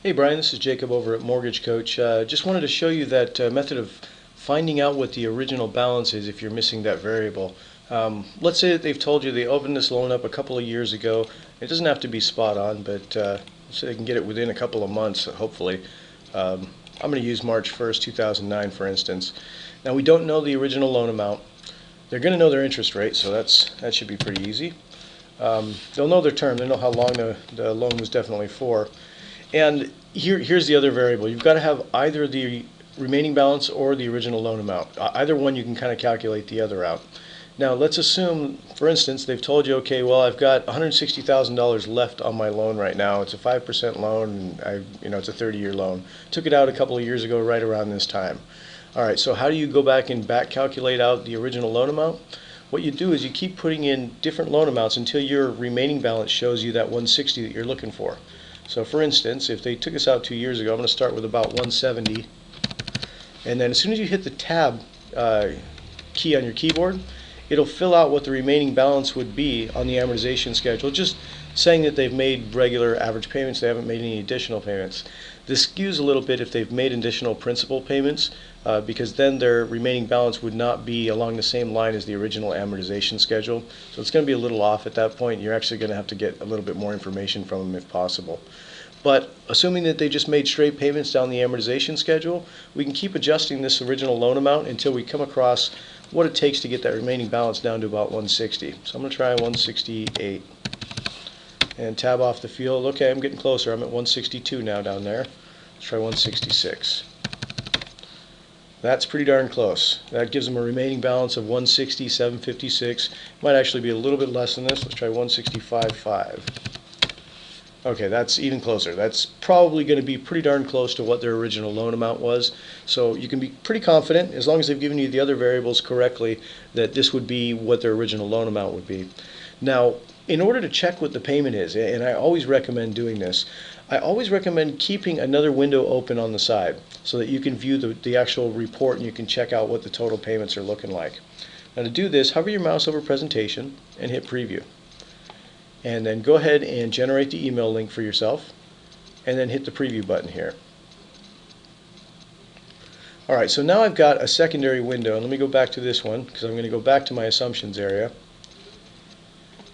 Hey Brian, this is Jacob over at Mortgage Coach. Just wanted to show you that method of finding out what the original balance is if you're missing that variable. Let's say that they've told you they opened this loan up a couple of years ago. It doesn't have to be spot on, but so they can get it within a couple of months, hopefully. I'm going to use March 1st, 2009, for instance. Now we don't know the original loan amount. They're going to know their interest rate, so that should be pretty easy. They'll know their term. They know how long the loan was definitely for. And here's the other variable. You've got to have either the remaining balance or the original loan amount. Either one you can kind of calculate the other out. Now let's assume, for instance, they've told you, okay, well I've got $160,000 left on my loan right now. It's a 5% loan, and it's a 30-year loan. Took it out a couple of years ago, right around this time. All right, so how do you go back and back calculate out the original loan amount? What you do is you keep putting in different loan amounts until your remaining balance shows you that 160 that you're looking for. So for instance, if they took us out 2 years ago, I'm going to start with about 170, and then as soon as you hit the tab key on your keyboard, it'll fill out what the remaining balance would be on the amortization schedule, just saying that they've made regular average payments, they haven't made any additional payments. This skews a little bit if they've made additional principal payments, because then their remaining balance would not be along the same line as the original amortization schedule. So it's going to be a little off at that point. You're actually going to have to get a little bit more information from them if possible. But assuming that they just made straight payments down the amortization schedule, we can keep adjusting this original loan amount until we come across what it takes to get that remaining balance down to about 160. So I'm going to try 168 and tab off the field. Okay, I'm getting closer. I'm at 162 now down there. Let's try 166. That's pretty darn close. That gives them a remaining balance of 160,756. Might actually be a little bit less than this. Let's try 165.5. Okay, that's even closer. That's probably going to be pretty darn close to what their original loan amount was. So you can be pretty confident, as long as they've given you the other variables correctly, that this would be what their original loan amount would be. Now, in order to check what the payment is, and I always recommend doing this, I always recommend keeping another window open on the side so that you can view the actual report and you can check out what the total payments are looking like. Now to do this, hover your mouse over presentation and hit preview. And then go ahead and generate the email link for yourself and then hit the preview button here. Alright, so now I've got a secondary window, and let me go back to this one because I'm going to go back to my assumptions area.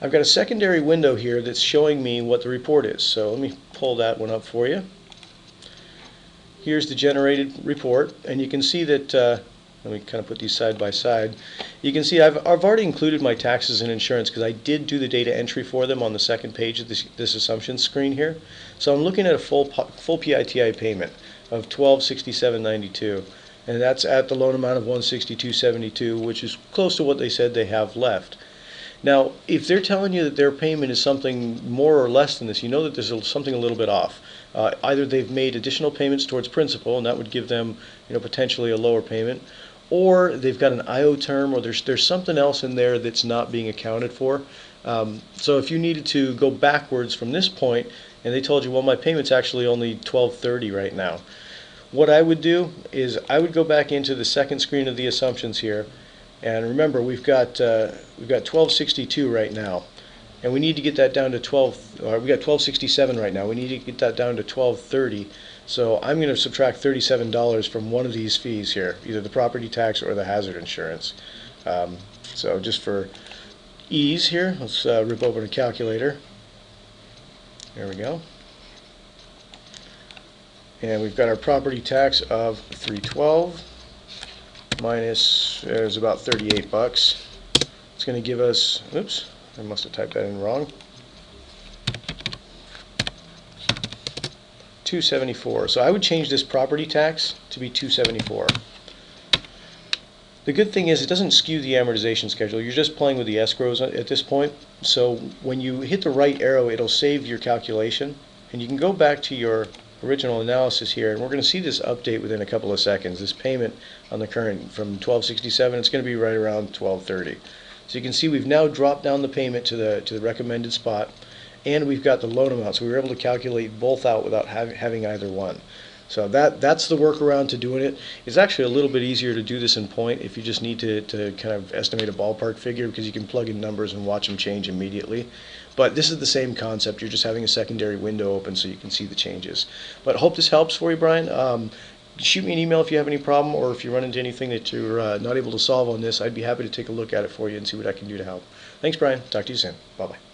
I've got a secondary window here that's showing me what the report is. So let me pull that one up for you. Here's the generated report, and you can see that, let me kind of put these side by side. You can see I've already included my taxes and insurance because I did do the data entry for them on the second page of this assumptions screen here. So I'm looking at a full PITI payment of $1,267.92, and that's at the loan amount of $162.72, which is close to what they said they have left. Now, if they're telling you that their payment is something more or less than this, you know that there's something a little bit off. Either they've made additional payments towards principal, and that would give them, potentially a lower payment, or they've got an IO term, or there's something else in there that's not being accounted for. So if you needed to go backwards from this point, and they told you, well, my payment's actually only $1,230 right now, what I would do is I would go back into the second screen of the assumptions here. And remember, we've got 1262 right now, and we need to get that down to we got 1267 right now. We need to get that down to 1230. So I'm going to subtract $37 from one of these fees here, either the property tax or the hazard insurance. So just for ease here, let's rip open a calculator. There we go. And we've got our property tax of $312. Minus is about 38 bucks. It's going to give us, oops, I must have typed that in wrong. 274. So I would change this property tax to be 274. The good thing is it doesn't skew the amortization schedule. You're just playing with the escrows at this point. So when you hit the right arrow, it'll save your calculation, and you can go back to your original analysis here, and we're going to see this update within a couple of seconds. This payment on the current from 1267, it's going to be right around 1230. So you can see we've now dropped down the payment to the recommended spot, and we've got the loan amount, so we were able to calculate both out without having either one. So that's the workaround to doing it. It's actually a little bit easier to do this in Point if you just need to kind of estimate a ballpark figure, because you can plug in numbers and watch them change immediately. But this is the same concept. You're just having a secondary window open so you can see the changes. But hope this helps for you, Brian. Shoot me an email if you have any problem, or if you run into anything that you're not able to solve on this. I'd be happy to take a look at it for you and see what I can do to help. Thanks, Brian. Talk to you soon. Bye-bye.